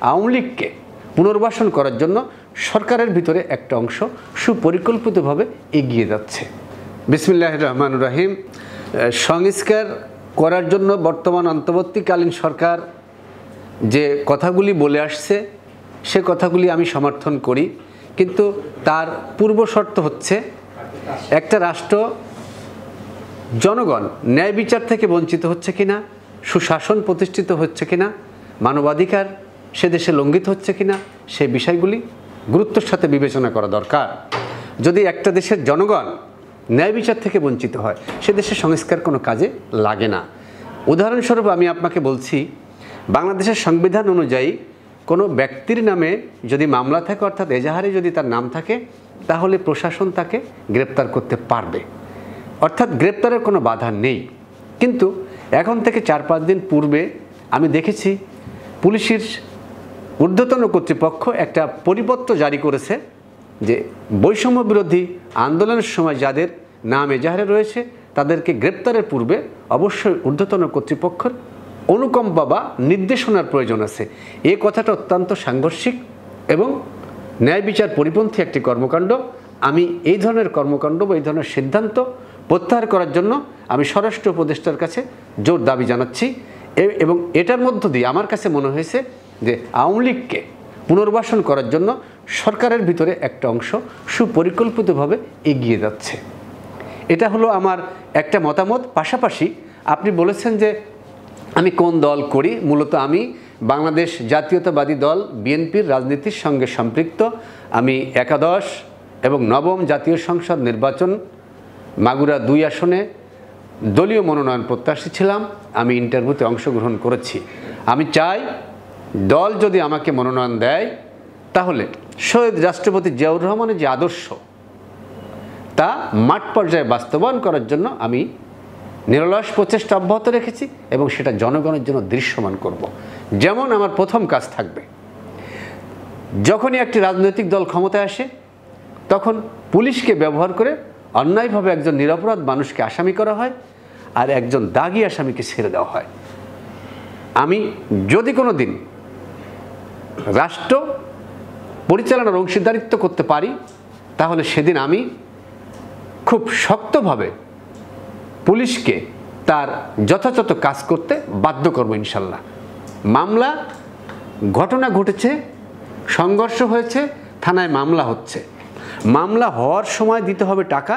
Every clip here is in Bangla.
আওয়ামী লীগকে পুনর্বাসন করার জন্য সরকারের ভিতরে একটা অংশ সুপরিকল্পিতভাবে এগিয়ে যাচ্ছে। বিসমিল্লাহির রহমানির রহিম। সংস্কার করার জন্য বর্তমান অন্তর্বর্তীকালীন সরকার যে কথাগুলি বলে আসছে সে কথাগুলি আমি সমর্থন করি, কিন্তু তার পূর্ব শর্ত হচ্ছে একটা রাষ্ট্র জনগণ ন্যায় বিচার থেকে বঞ্চিত হচ্ছে কিনা, সুশাসন প্রতিষ্ঠিত হচ্ছে কিনা, মানবাধিকার সে দেশে লঙ্ঘিত হচ্ছে কিনা, সেই বিষয়গুলি গুরুত্বের সাথে বিবেচনা করা দরকার। যদি একটা দেশের জনগণ ন্যায় বিচার থেকে বঞ্চিত হয় সে দেশের সংস্কার কোনো কাজে লাগে না। উদাহরণস্বরূপ আমি আপনাকে বলছি, বাংলাদেশের সংবিধান অনুযায়ী কোনো ব্যক্তির নামে যদি মামলা থাকে, অর্থাৎ এজাহারে যদি তার নাম থাকে, তাহলে প্রশাসন তাকে গ্রেপ্তার করতে পারবে, অর্থাৎ গ্রেপ্তারের কোনো বাধা নেই। কিন্তু এখন থেকে 4-5 দিন পূর্বে আমি দেখেছি পুলিশের ঊর্ধ্বতন কর্তৃপক্ষ একটা পরিপত্র জারি করেছে যে বৈষম্য বিরোধী আন্দোলনের সময় যাদের নাম এজাহারে রয়েছে তাদেরকে গ্রেপ্তারের পূর্বে অবশ্যই ঊর্ধ্বতন কর্তৃপক্ষের অনুকম্পা বা নির্দেশনার প্রয়োজন আছে। এই কথাটা অত্যন্ত সাংঘর্ষিক এবং ন্যায় বিচার পরিপন্থী একটি কর্মকাণ্ড। আমি এই ধরনের কর্মকাণ্ড বা এই ধরনের সিদ্ধান্ত প্রত্যাহার করার জন্য আমি স্বরাষ্ট্র উপদেষ্টার কাছে জোর দাবি জানাচ্ছি। এবং এটার মধ্য দিয়ে আমার কাছে মনে হয়েছে যে আওয়ামী লীগকে পুনর্বাসন করার জন্য সরকারের ভিতরে একটা অংশ সুপরিকল্পিতভাবে এগিয়ে যাচ্ছে। এটা হলো আমার একটা মতামত। পাশাপাশি আপনি বলেছেন যে আমি কোন দল করি। মূলত আমি বাংলাদেশ জাতীয়তাবাদী দল বিএনপির রাজনীতির সঙ্গে সম্পৃক্ত। আমি 11 এবং 9ম জাতীয় সংসদ নির্বাচন মাগুরা 2 আসনে দলীয় মনোনয়ন প্রত্যাশী ছিলাম। আমি ইন্টারভিউতে অংশগ্রহণ করেছি। আমি চাই দল যদি আমাকে মনোনয়ন দেয় তাহলে শহীদ রাষ্ট্রপতি জিয়াউর রহমানের যে আদর্শ তা মাঠ পর্যায়ে বাস্তবায়ন করার জন্য আমি নিরলস প্রচেষ্টা অব্যাহত রেখেছি এবং সেটা জনগণের জন্য দৃশ্যমান করব। যেমন আমার প্রথম কাজ থাকবে, যখনই একটি রাজনৈতিক দল ক্ষমতায় আসে তখন পুলিশকে ব্যবহার করে অন্যায়ভাবে একজন নিরপরাধ মানুষকে আসামি করা হয় আর একজন দাগী আসামিকে ছেড়ে দেওয়া হয়। আমি যদি কোনো দিন রাষ্ট্র পরিচালনার অংশীদারিত্ব করতে পারি তাহলে সেদিন আমি খুব শক্তভাবে পুলিশকে তার যথাযথ কাজ করতে বাধ্য করব ইনশাল্লাহ। মামলা ঘটনা ঘটেছে, সংঘর্ষ হয়েছে, থানায় মামলা হচ্ছে, মামলা হওয়ার সময় দিতে হবে টাকা,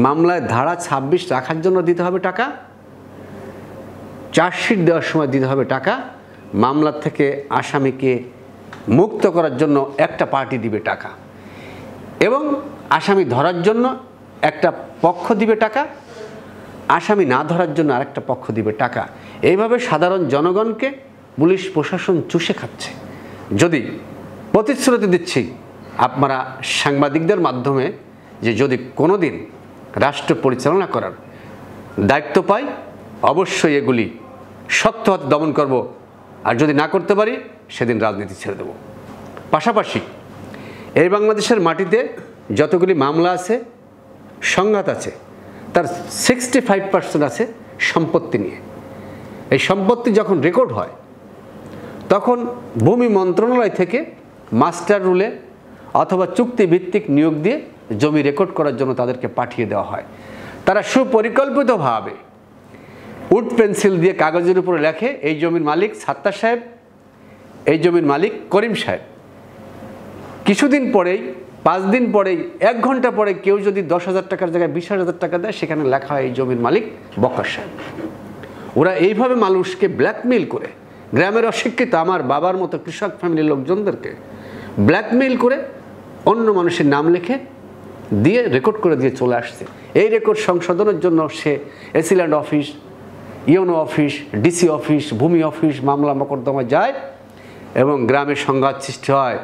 মামলায় ধারা 26 রাখার জন্য দিতে হবে টাকা, চার্জশিট দেওয়ার সময় দিতে হবে টাকা, মামলার থেকে আসামিকে মুক্ত করার জন্য একটা পার্টি দিবে টাকা এবং আসামি ধরার জন্য একটা পক্ষ দিবে টাকা, আসামি না ধরার জন্য আরেকটা পক্ষ দিবে টাকা। এইভাবে সাধারণ জনগণকে পুলিশ প্রশাসন চুষে খাচ্ছে। যদি প্রতিশ্রুতি দিচ্ছি আপনারা সাংবাদিকদের মাধ্যমে যে যদি কোনো দিন রাষ্ট্র পরিচালনা করার দায়িত্ব পাই অবশ্যই এগুলি শক্ত হাতে দমন করব, আর যদি না করতে পারি সেদিন রাজনীতি ছেড়ে দেব। পাশাপাশি এই বাংলাদেশের মাটিতে যতগুলি মামলা আছে, সংঘাত আছে, তার 65% আছে সম্পত্তি নিয়ে। এই সম্পত্তি যখন রেকর্ড হয় তখন ভূমি মন্ত্রণালয় থেকে মাস্টার রুলে অথবা চুক্তিভিত্তিক নিয়োগ দিয়ে জমি রেকর্ড করার জন্য তাদেরকে পাঠিয়ে দেওয়া হয়। তারা সুপরিকল্পিতভাবে উড পেন্সিল দিয়ে কাগজের উপরে লেখে এই জমির মালিক সাত্তার সাহেব, এই জমির মালিক করিম সাহেব। কিছুদিন পরেই, 5 দিন পরেই, 1 ঘন্টা পরে কেউ যদি 10,000 টাকার জায়গায় 20,000 টাকা দেয় সেখানে লেখা হয় এই জমির মালিক বক্কর সাহেব। ওরা এইভাবে মানুষকে ব্ল্যাকমেইল করে, গ্রামের অশিক্ষিত আমার বাবার মতো কৃষক ফ্যামিলির লোকজনদেরকে ব্ল্যাকমেইল করে অন্য মানুষের নাম লিখে দিয়ে রেকর্ড করে দিয়ে চলে আসছে। এই রেকর্ড সংশোধনের জন্য সে AC land office, UNO office, DC office, ভূমি অফিস, মামলা মোকদ্দমা যায় এবং গ্রামের সংঘাত সৃষ্টি হয়,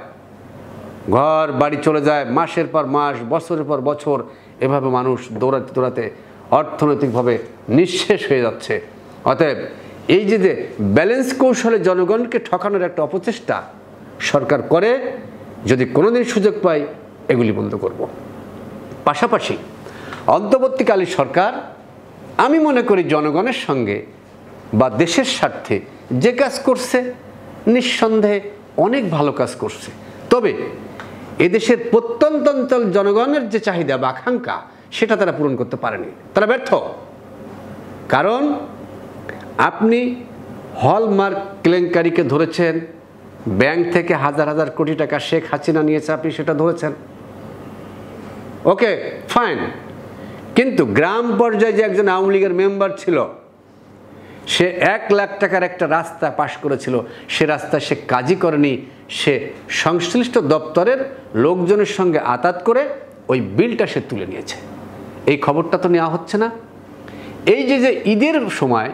ঘর বাড়ি চলে যায়, মাসের পর মাস, বছরের পর বছর এভাবে মানুষ দৌড়াতে দৌড়াতে অর্থনৈতিকভাবে নিঃশেষ হয়ে যাচ্ছে। অতএব এই যে ব্যালেন্স কৌশলে জনগণকে ঠকানোর একটা অপচেষ্টা সরকার করে, যদি কোনোদিন সুযোগ পাই এগুলি বন্ধ করব। পাশাপাশি অন্তর্বর্তীকালীন সরকার আমি মনে করি জনগণের সঙ্গে বা দেশের স্বার্থে যে কাজ করছে নিঃসন্দেহে অনেক ভালো কাজ করছে। তবে এদেশের প্রত্যন্ত অঞ্চল জনগণের যে চাহিদা বা আকাঙ্ক্ষা সেটা তারা পূরণ করতে পারেনি, তারা ব্যর্থ। কারণ আপনি হলমার্ক কেলেঙ্কারিকে ধরেছেন, ব্যাংক থেকে হাজার হাজার কোটি টাকা শেখ হাসিনা নিয়েছে, আপনি সেটা ধরেছেন, ওকে ফাইন। কিন্তু গ্রাম পর্যায়ে যে একজন আওয়ামী লীগের মেম্বার ছিল, সে 1 লাখ টাকার একটা রাস্তা পাশ করেছিল, সে রাস্তা সে কাজই করেনি, সে সংশ্লিষ্ট দপ্তরের লোকজনের সঙ্গে আতাত করে ওই বিলটা সে তুলে নিয়েছে। এই খবরটা তো নেওয়া হচ্ছে না। এই যে ঈদের সময়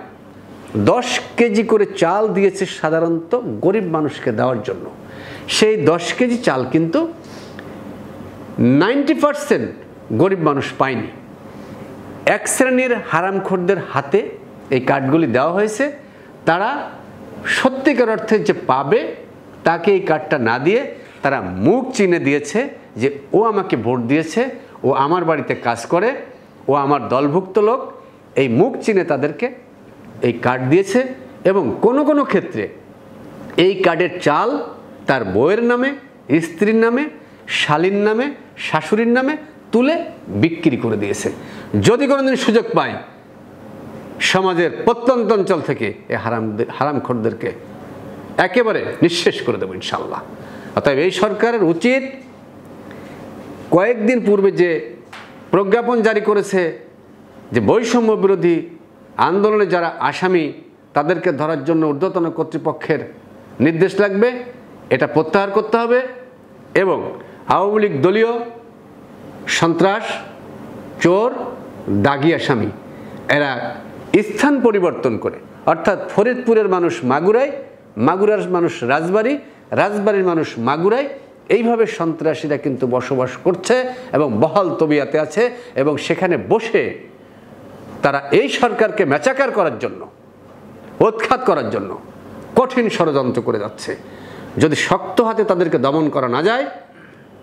10 কেজি করে চাল দিয়েছে সাধারণত গরিব মানুষকে দেওয়ার জন্য, সেই 10 কেজি চাল কিন্তু 90% গরিব মানুষ পায়নি। এক শ্রেণীর হারামখোরদের হাতে এই কার্ডগুলি দেওয়া হয়েছে, তারা সত্যিকার অর্থে যে পাবে তাকে এই কার্ডটা না দিয়ে তারা মুখ চিনে দিয়েছে যে ও আমাকে ভোট দিয়েছে, ও আমার বাড়িতে কাজ করে, ও আমার দলভুক্ত লোক, এই মুখ চিনে তাদেরকে এই কার্ড দিয়েছে। এবং কোনো কোনো ক্ষেত্রে এই কার্ডের চাল তার বউয়ের নামে, স্ত্রীর নামে, শালীর নামে, শাশুড়ির নামে তুলে বিক্রি করে দিয়েছে। যদি কোনোদিন সুযোগ পায় সমাজের প্রত্যন্ত অঞ্চল থেকে এই হারামখোরদেরকে একেবারে নিঃশেষ করে দেবো ইনশাল্লাহ। অতএব এই সরকারের উচিত কয়েকদিন পূর্বে যে প্রজ্ঞাপন জারি করেছে যে বৈষম্য বিরোধী আন্দোলনে যারা আসামি তাদেরকে ধরার জন্য ঊর্ধ্বতন কর্তৃপক্ষের নির্দেশ লাগবে, এটা প্রত্যাহার করতে হবে। এবং আওয়ামী লীগ দলীয় সন্ত্রাস, চোর, দাগি আসামি এরা স্থান পরিবর্তন করে, অর্থাৎ ফরিদপুরের মানুষ মাগুরায়, মাগুরার মানুষ রাজবাড়ী, রাজবাড়ির মানুষ মাগুরায়, এইভাবে সন্ত্রাসীরা কিন্তু বসবাস করছে এবং বহাল তবিয়াতে আছে। এবং সেখানে বসে তারা এই সরকারকে ম্যাচাকার করার জন্য, উৎখাত করার জন্য কঠিন ষড়যন্ত্র করে যাচ্ছে। যদি শক্ত হাতে তাদেরকে দমন করা না যায়,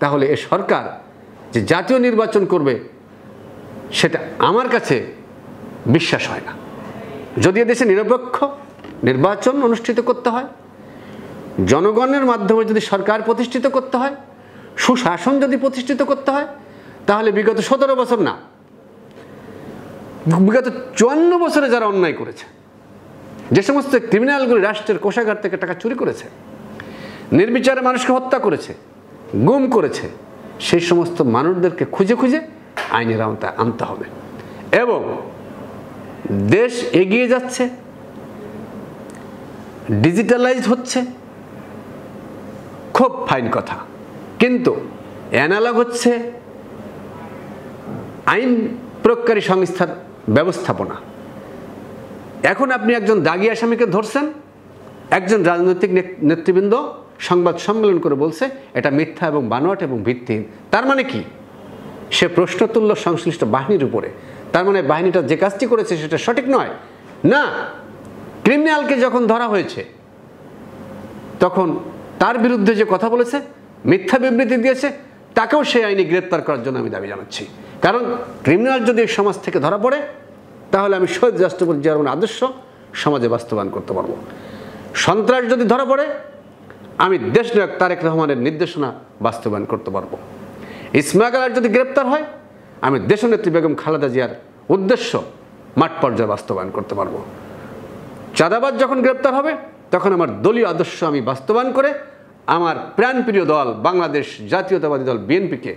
তাহলে এ সরকার যে জাতীয় নির্বাচন করবে সেটা আমার কাছে বিশ্বাস হয় না। যদি এদেশে নিরপেক্ষ নির্বাচন অনুষ্ঠিত করতে হয়, জনগণের মাধ্যমে যদি সরকার প্রতিষ্ঠিত করতে হয়, সুশাসন যদি প্রতিষ্ঠিত করতে হয়, তাহলে বিগত 17 বছর না, বিগত 54 বছরে যারা অন্যায় করেছে, যে সমস্ত ক্রিমিনালগুলি রাষ্ট্রের কোষাগার থেকে টাকা চুরি করেছে, নির্বিচারে মানুষকে হত্যা করেছে, গুম করেছে, সেই সমস্ত মানুষদেরকে খুঁজে খুঁজে আইনের আওতায় আনতে হবে। এবং দেশ এগিয়ে যাচ্ছে, ডিজিটালাইজ হচ্ছে, খুব ফাইন কথা, কিন্তু অ্যানালগ হচ্ছে আইন প্রয়োগকারী সংস্থার ব্যবস্থাপনা। এখন আপনি একজন দাগি আসামিকে ধরছেন, একজন রাজনৈতিক নেতৃবৃন্দ সংবাদ সম্মেলন করে বলছে এটা মিথ্যা এবং বানোয়াট এবং ভিত্তিহীন। তার মানে কি? সে প্রশ্ন তুলল সংশ্লিষ্ট বাহিনীর উপরে। তার মানে বাহিনীটা যে কাজটি করেছে সেটা সঠিক নয়। না, ক্রিমিনালকে যখন ধরা হয়েছে তখন তার বিরুদ্ধে যে কথা বলেছে, মিথ্যা বিবৃতি দিয়েছে, তাকেও সেই আইনে গ্রেপ্তার করার জন্য আমি দাবি জানাচ্ছি। কারণ ক্রিমিনাল যদি সমাজ থেকে ধরা পড়ে, তাহলে আমি শহীদ রাষ্ট্রপতি জিয়া রহমানের আদর্শ সমাজে বাস্তবায়ন করতে পারবো। সন্ত্রাস যদি ধরা পড়ে, আমি দেশনায়ক তারেক রহমানের নির্দেশনা বাস্তবায়ন করতে পারবো। স্মাগলার যদি গ্রেপ্তার হয়, আমি দেশনেত্রী বেগম খালেদা জিয়ার উদ্দেশ্য মাঠ পর্যায়ে বাস্তবায়ন করতে পারবো। চাঁদাবাজ যখন গ্রেপ্তার হবে, তখন আমার দলীয় আদর্শ আমি বাস্তবায়ন করে আমার প্রাণপ্রিয় দল বাংলাদেশ জাতীয়তাবাদী দল বিএনপিকে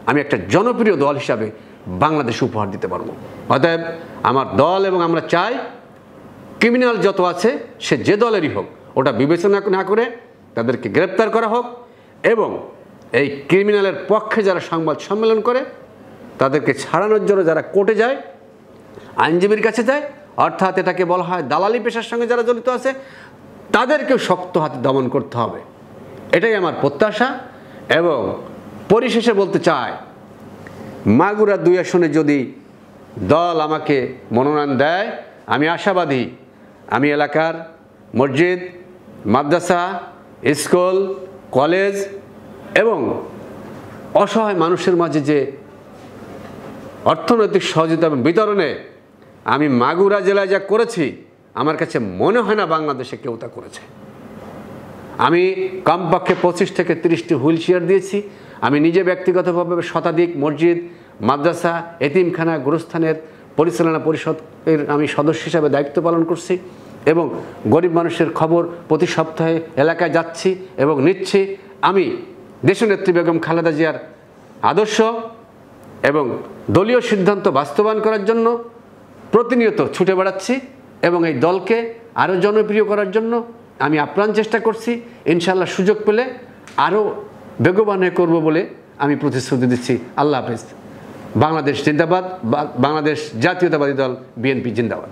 আমি একটা জনপ্রিয় দল হিসাবে বাংলাদেশ উপহার দিতে পারবো। অতএব আমার দল এবং আমরা চাই ক্রিমিনাল যত আছে সে যে দলেরই হোক, ওটা বিবেচনা না করে তাদেরকে গ্রেপ্তার করা হোক। এবং এই ক্রিমিনালের পক্ষে যারা সংবাদ সম্মেলন করে, তাদেরকে ছাড়ানোর জন্য যারা কোর্টে যায়, আইনজীবীর কাছে যায়, অর্থাৎ এটাকে বলা হয় দালালি পেশার সঙ্গে যারা জড়িত আছে, তাদেরকেও শক্ত হাতে দমন করতে হবে। এটাই আমার প্রত্যাশা। এবং পরিশেষে বলতে চাই, মাগুরা 2 আসনে যদি দল আমাকে মনোনয়ন দেয়, আমি আশাবাদী আমি এলাকার মসজিদ, মাদ্রাসা, স্কুল, কলেজ এবং অসহায় মানুষের মাঝে যে অর্থনৈতিক সহযোগিতা এবং বিতরণে আমি মাগুরা জেলায় যা করেছি, আমার কাছে মনে হয় না বাংলাদেশে কেউ তা করেছে। আমি কমপক্ষে 25 থেকে 30টি হুইল চেয়ার দিয়েছি। আমি নিজে ব্যক্তিগতভাবে শতাধিক মসজিদ, মাদ্রাসা, এতিমখানা, গোরস্থানের পরিচালনা পরিষদের আমি সদস্য হিসাবে দায়িত্ব পালন করছি এবং গরিব মানুষের খবর প্রতি সপ্তাহে এলাকায় যাচ্ছি এবং নিচ্ছি। আমি দেশনেত্রী বেগম খালেদা জিয়ার আদর্শ এবং দলীয় সিদ্ধান্ত বাস্তবায়ন করার জন্য প্রতিনিয়ত ছুটে বেড়াচ্ছি এবং এই দলকে আরও জনপ্রিয় করার জন্য আমি আপ্রাণ চেষ্টা করছি। ইনশাআল্লাহ সুযোগ পেলে আরও বেগবান হয়ে করব বলে আমি প্রতিশ্রুতি দিচ্ছি। আল্লাহ হাফেজ। বাংলাদেশ জিন্দাবাদ। বাংলাদেশ জাতীয়তাবাদী দল বিএনপি জিন্দাবাদ।